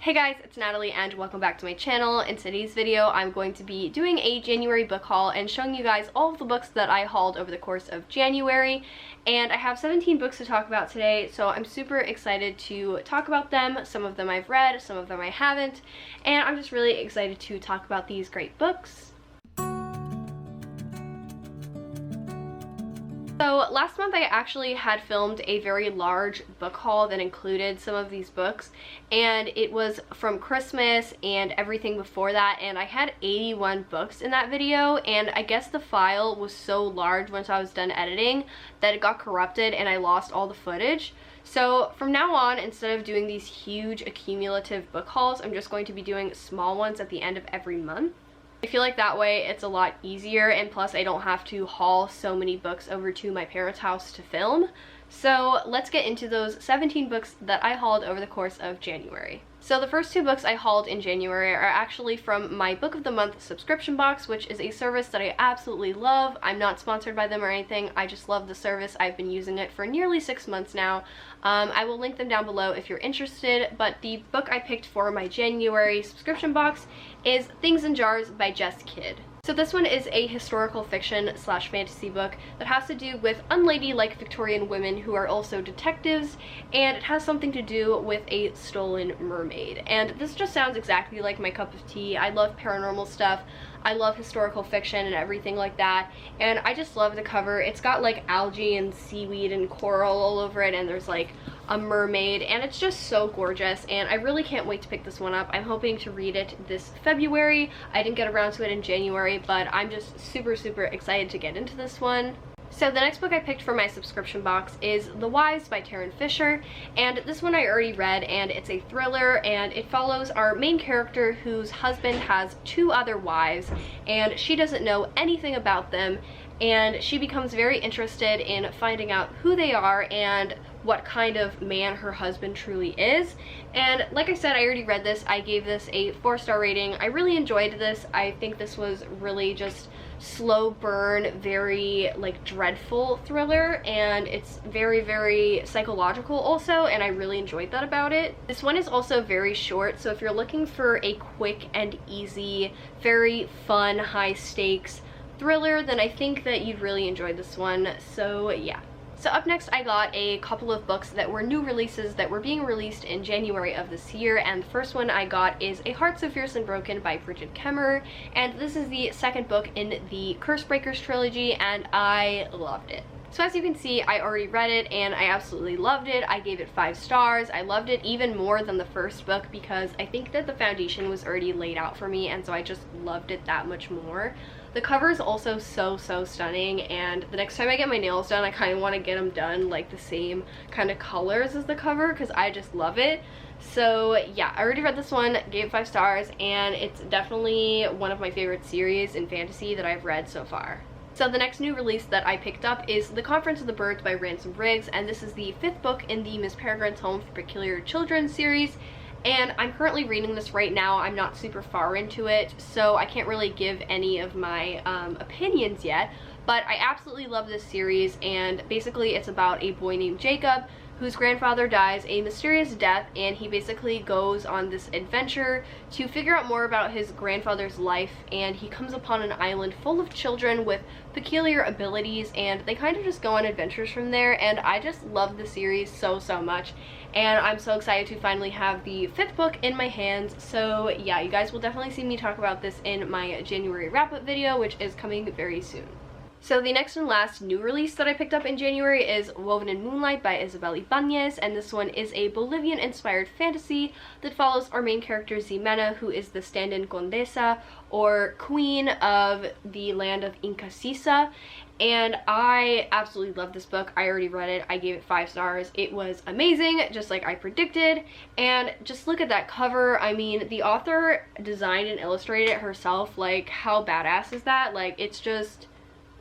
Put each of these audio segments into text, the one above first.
Hey guys, it's Natalie and welcome back to my channel. In today's video, I'm going to be doing a January book haul and showing you guys all of the books that I hauled over the course of January. And I have 17 books to talk about today, so I'm super excited to talk about them. Some of them I've read, some of them I haven't, and I'm just really excited to talk about these great books. So last month I actually had filmed a very large book haul that included some of these books, and it was from Christmas and everything before that, and I had 81 books in that video, and I guess the file was so large once I was done editing that it got corrupted and I lost all the footage. So from now on, instead of doing these huge accumulative book hauls, I'm just going to be doing small ones at the end of every month. I feel like that way it's a lot easier, and plus I don't have to haul so many books over to my parents' house to film. So let's get into those 17 books that I hauled over the course of January. So the first two books I hauled in January are actually from my Book of the Month subscription box, which is a service that I absolutely love. I'm not sponsored by them or anything, I just love the service. I've been using it for nearly 6 months now. I will link them down below if you're interested, but the book I picked for my January subscription box is Things in Jars by Jess Kidd. So this one is a historical fiction / fantasy book that has to do with unladylike Victorian women who are also detectives, and it has something to do with a stolen mermaid. And this just sounds exactly like my cup of tea. I love paranormal stuff. I love historical fiction and everything like that, and I just love the cover. It's got like algae and seaweed and coral all over it, and there's like a mermaid, and it's just so gorgeous, and I really can't wait to pick this one up. I'm hoping to read it this February. I didn't get around to it in January, but I'm just super excited to get into this one. So the next book I picked for my subscription box is The Wives by Tarryn Fisher, and this one I already read, and it's a thriller, and it follows our main character whose husband has 2 other wives, and she doesn't know anything about them, and she becomes very interested in finding out who they are and what kind of man her husband truly is. And like I said, I already read this. I gave this a 4-star rating. I really enjoyed this. I think this was really just slow burn, very like dreadful thriller, and it's very psychological also, and I really enjoyed that about it. This one is also very short, so if you're looking for a quick and easy, very fun, high stakes thriller, then I think that you'd really enjoy this one. So yeah. So up next I got a couple of books that were new releases that were being released in January of this year, and the first one I got is A Heart So Fierce and Broken by Bridget Kemmerer, and this is the second book in the Cursebreakers trilogy, and I loved it. So as you can see, I already read it and I absolutely loved it. I gave it 5 stars. I loved it even more than the first book because I think that the foundation was already laid out for me, and so I just loved it that much more. The cover is also so stunning, and the next time I get my nails done, I kind of want to get them done like the same kind of colors as the cover because I just love it. So yeah, I already read this one, gave it 5 stars, and it's definitely one of my favorite series in fantasy that I've read so far. So the next new release that I picked up is The Conference of the Birds by Ransom Riggs, and this is the 5th book in the Miss Peregrine's Home for Peculiar Children series. And I'm currently reading this right now. I'm not super far into it, so I can't really give any of my opinions yet, but I absolutely love this series, and basically it's about a boy named Jacob whose grandfather dies a mysterious death, and he basically goes on this adventure to figure out more about his grandfather's life, and he comes upon an island full of children with peculiar abilities, and they kind of just go on adventures from there, and I just love the series so much, and I'm so excited to finally have the 5th book in my hands. So yeah, you guys will definitely see me talk about this in my January wrap-up video, which is coming very soon. So the next and last new release that I picked up in January is Woven in Moonlight by Isabel Ibanez, and this one is a Bolivian-inspired fantasy that follows our main character Ximena, who is the stand-in condesa, or queen of the land of Inca Sisa, and I absolutely love this book. I already read it. I gave it 5 stars. It was amazing, just like I predicted, and just look at that cover. I mean, the author designed and illustrated it herself. Like, how badass is that? Like, it's just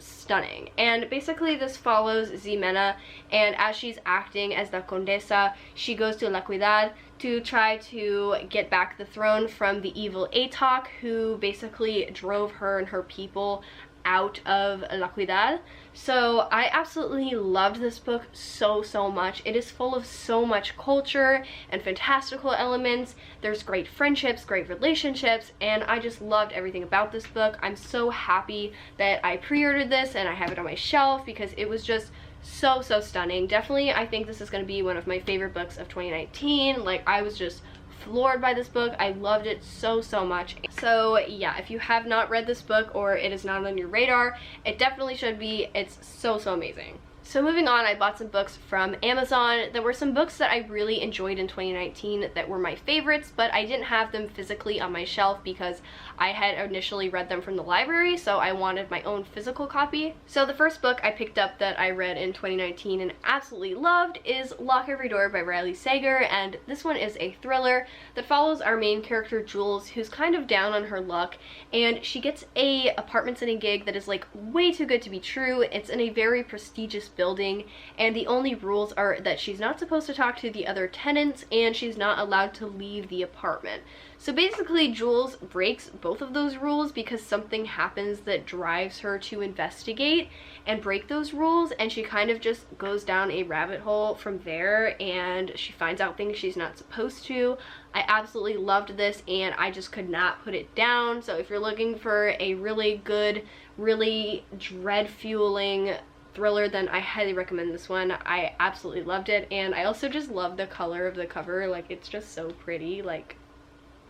stunning. And basically this follows Ximena, and as she's acting as the condesa, she goes to La Ciudad to try to get back the throne from the evil Atok, who basically drove her and her people out of La Cuidad. So I absolutely loved this book so much. It is full of so much culture and fantastical elements. There's great friendships, great relationships, and I just loved everything about this book. I'm so happy that I pre-ordered this and I have it on my shelf because it was just so stunning. Definitely, I think this is going to be one of my favorite books of 2019. Like, I was just floored by this book. I loved it so much. So yeah, if you have not read this book or it is not on your radar, it definitely should be. It's so amazing. So moving on, I bought some books from Amazon. There were some books that I really enjoyed in 2019 that were my favorites, but I didn't have them physically on my shelf because I had initially read them from the library, so I wanted my own physical copy. So the first book I picked up that I read in 2019 and absolutely loved is Lock Every Door by Riley Sager, and this one is a thriller that follows our main character Jules, who's kind of down on her luck, and she gets a apartment sitting gig that is like way too good to be true. It's in a very prestigious building, and the only rules are that she's not supposed to talk to the other tenants and she's not allowed to leave the apartment. So basically, Jules breaks both of those rules because something happens that drives her to investigate and break those rules, and she kind of just goes down a rabbit hole from there, and she finds out things she's not supposed to. I absolutely loved this and I just could not put it down. So if you're looking for a really good, really dread-fueling thriller, then I highly recommend this one. I absolutely loved it, and I also just love the color of the cover. Like, it's just so pretty. Like,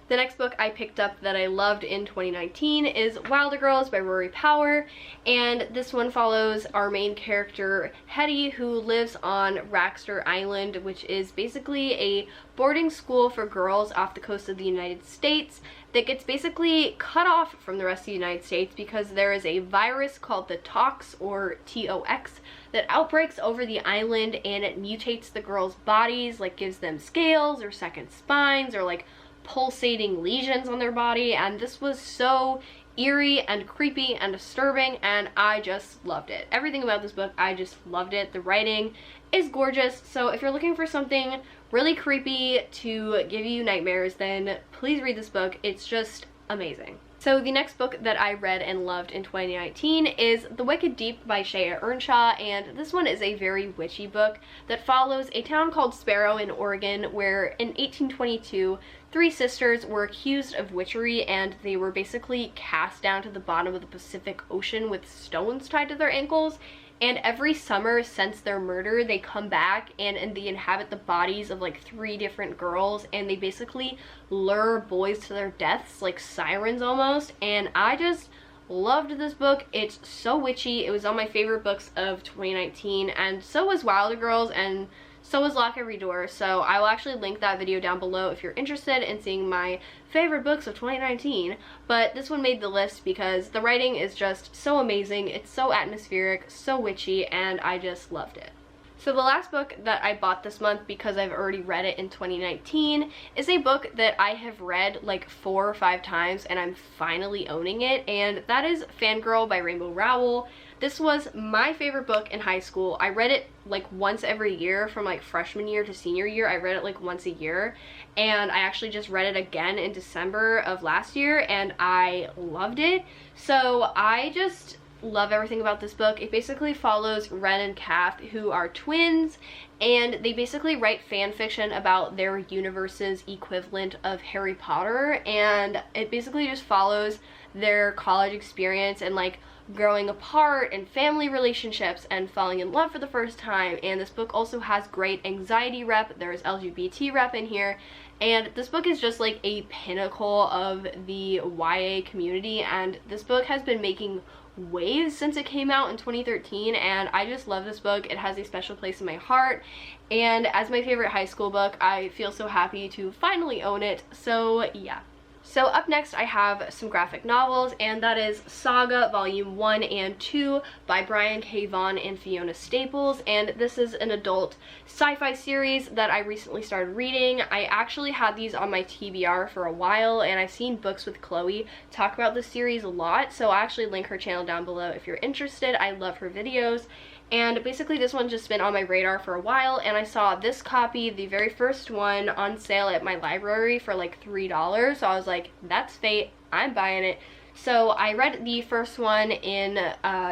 the next book I picked up that I loved in 2019 is Wilder Girls by Rory Power, and this one follows our main character Hetty, who lives on Raxter Island, which is basically a boarding school for girls off the coast of the United States that gets basically cut off from the rest of the United States because there is a virus called the Tox, or Tox, that outbreaks over the island, and it mutates the girls' bodies, like gives them scales or second spines or like pulsating lesions on their body. And this was so eerie and creepy and disturbing, and I just loved it. Everything about this book, I just loved it. The writing is gorgeous, so if you're looking for something really creepy to give you nightmares, then please read this book. It's just amazing. So the next book that I read and loved in 2019 is The Wicked Deep by Shea Earnshaw, and this one is a very witchy book that follows a town called Sparrow in Oregon, where in 1822 three sisters were accused of witchery, and they were basically cast down to the bottom of the Pacific Ocean with stones tied to their ankles. And every summer since their murder, they come back and they inhabit the bodies of like 3 different girls, and they basically lure boys to their deaths like sirens almost. And I just loved this book. It's so witchy. It was on my favorite books of 2019, and so was Wilder Girls, and so was Lock Every Door. So I will actually link that video down below if you're interested in seeing my favorite books of 2019. But this one made the list because the writing is just so amazing. It's so atmospheric, so witchy, and I just loved it. So the last book that I bought this month, because I've already read it in 2019, is a book that I have read like 4 or 5 times and I'm finally owning it, and that is Fangirl by Rainbow Rowell. This was my favorite book in high school. I read it like once every year from like freshman year to senior year. I read it like once a year, and I actually just read it again in December of last year and I loved it. So I just love everything about this book. It basically follows Ren and Kath, who are twins, and they basically write fan fiction about their universe's equivalent of Harry Potter, and it basically just follows their college experience and like growing apart and family relationships and falling in love for the first time. And this book also has great anxiety rep. There's LGBT rep in here, and this book is just like a pinnacle of the YA community, and this book has been making waves since it came out in 2013, and I just love this book. It has a special place in my heart, and as my favorite high school book, I feel so happy to finally own it. So yeah. So up next I have some graphic novels, and that is Saga Volume 1 and 2 by Brian K. Vaughan and Fiona Staples, and this is an adult sci-fi series that I recently started reading. I actually had these on my TBR for a while, and I've seen Books with Chloe talk about this series a lot, so I'll actually link her channel down below if you're interested. I love her videos. And basically this one's just been on my radar for a while, and I saw this copy, the very first one, on sale at my library for like $3, so I was like, that's fate, I'm buying it. So I read the first one in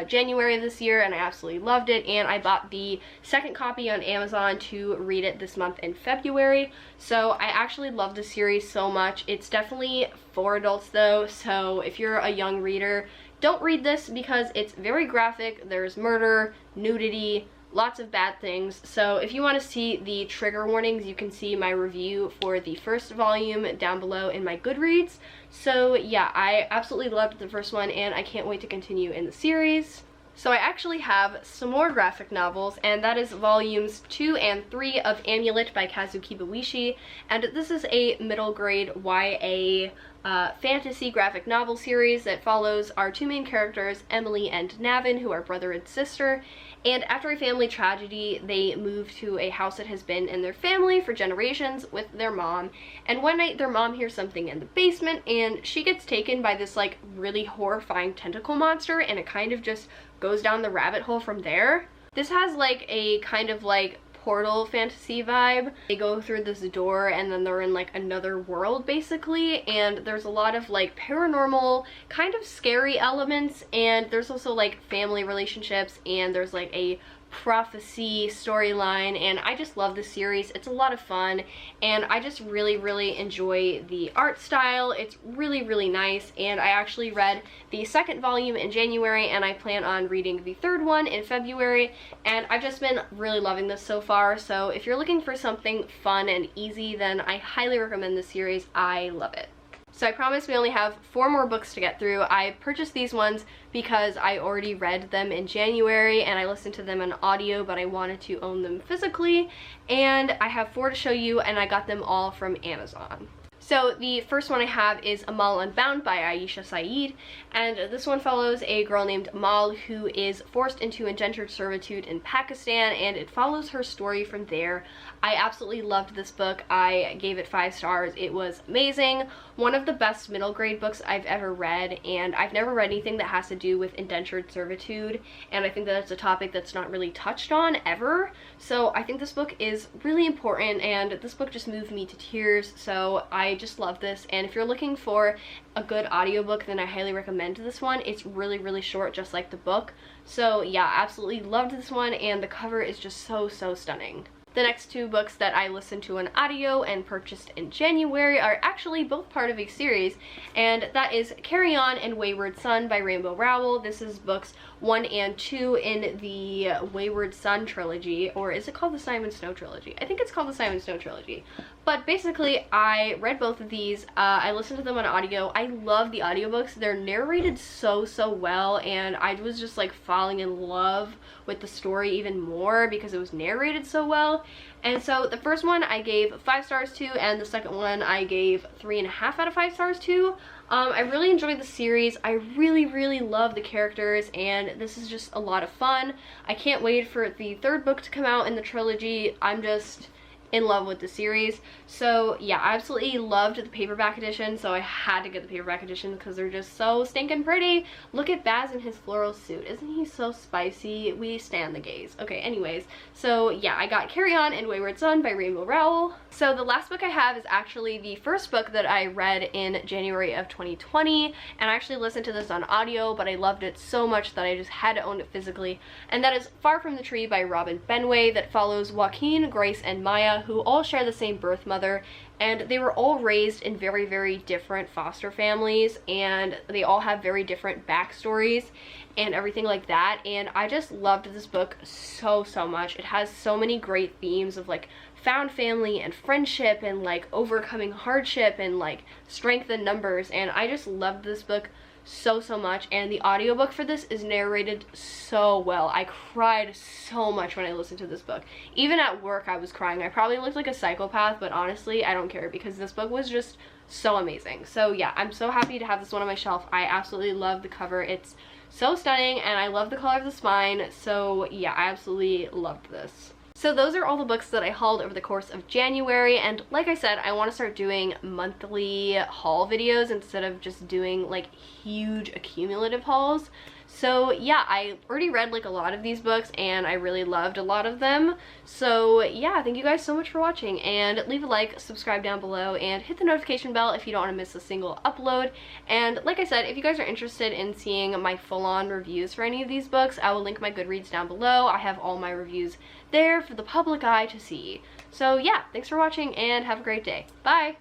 January of this year and I absolutely loved it, and I bought the second copy on Amazon to read it this month in February. So I actually love the series so much. It's definitely for adults though, so if you're a young reader, don't read this because it's very graphic. There's murder, nudity, lots of bad things. So if you want to see the trigger warnings, you can see my review for the first volume down below in my Goodreads. So yeah, I absolutely loved the first one and I can't wait to continue in the series. So I actually have some more graphic novels, and that is volumes 2 and 3 of Amulet by Kazuki Kibuishi, and this is a middle grade YA fantasy graphic novel series that follows our two main characters, Emily and Navin, who are brother and sister, and after a family tragedy, they move to a house that has been in their family for generations with their mom, and one night their mom hears something in the basement, and she gets taken by this like really horrifying tentacle monster, and it kind of just goes down the rabbit hole from there. This has like a kind of like Portal fantasy vibe. They go through this door and then they're in like another world basically, and there's a lot of like paranormal kind of scary elements, and there's also like family relationships, and there's like a prophecy storyline, and I just love this series. It's a lot of fun and I just really enjoy the art style. It's really nice, and I actually read the second volume in January and I plan on reading the third one in February, and I've just been really loving this so far. So if you're looking for something fun and easy, then I highly recommend this series. I love it. So I promise we only have 4 more books to get through. I purchased these ones because I already read them in January and I listened to them on audio, but I wanted to own them physically. And I have 4 to show you, and I got them all from Amazon. So the first one I have is Amal Unbound by Aisha Saeed, and this one follows a girl named Amal who is forced into indentured servitude in Pakistan, and it follows her story from there. I absolutely loved this book. I gave it 5 stars. It was amazing. One of the best middle grade books I've ever read, and I've never read anything that has to do with indentured servitude, and I think that it's a topic that's not really touched on ever. So I think this book is really important, and this book just moved me to tears, so I just love this. And if you're looking for a good audiobook, then I highly recommend this one. It's really short, just like the book. So yeah, absolutely loved this one, and the cover is just so stunning. The next 2 books that I listened to on audio and purchased in January are actually both part of a series, and that is Carry On and Wayward Son by Rainbow Rowell. This is books 1 and 2 in the Wayward Son trilogy, or is it called the Simon Snow trilogy? I think it's called the Simon Snow trilogy. But basically, I read both of these. I listened to them on audio. I love the audiobooks. They're narrated so well, and I was just like falling in love with the story even more because it was narrated so well. And so the first one I gave 5 stars to, and the second one I gave 3.5 out of 5 stars to. I really enjoyed the series. I really love the characters, and this is just a lot of fun. I can't wait for the third book to come out in the trilogy. I'm just in love with the series. So yeah, I absolutely loved the paperback edition, so I had to get the paperback edition because they're just so stinking pretty. Look at Baz in his floral suit. Isn't he so spicy? We stand the gaze. Okay, anyways, so yeah, I got Carry On and Wayward Son by Rainbow Rowell. So the last book I have is actually the first book that I read in January of 2020, and I actually listened to this on audio, but I loved it so much that I just had to own it physically, and that is Far From the Tree by Robin Benway, that follows Joaquin, Grace, and Maya, who all share the same birth mother, and they were all raised in very different foster families, and they all have very different backstories and everything like that. And I just loved this book so much. It has so many great themes of like found family and friendship and like overcoming hardship and like strength in numbers, and I just loved this book so much. And the audiobook for this is narrated so well. I cried so much when I listened to this book. Even at work I was crying. I probably looked like a psychopath, but honestly I don't care because this book was just so amazing. So yeah, I'm so happy to have this one on my shelf. I absolutely love the cover. It's so stunning, and I love the color of the spine. So yeah, I absolutely loved this. So those are all the books that I hauled over the course of January, and like I said, I want to start doing monthly haul videos instead of just doing like huge accumulative hauls. So yeah, I already read like a lot of these books and I really loved a lot of them. So yeah, thank you guys so much for watching, and leave a like, subscribe down below, and hit the notification bell if you don't want to miss a single upload. And like I said, if you guys are interested in seeing my full-on reviews for any of these books, I will link my Goodreads down below. I have all my reviews there for the public eye to see. So yeah, thanks for watching and have a great day. Bye!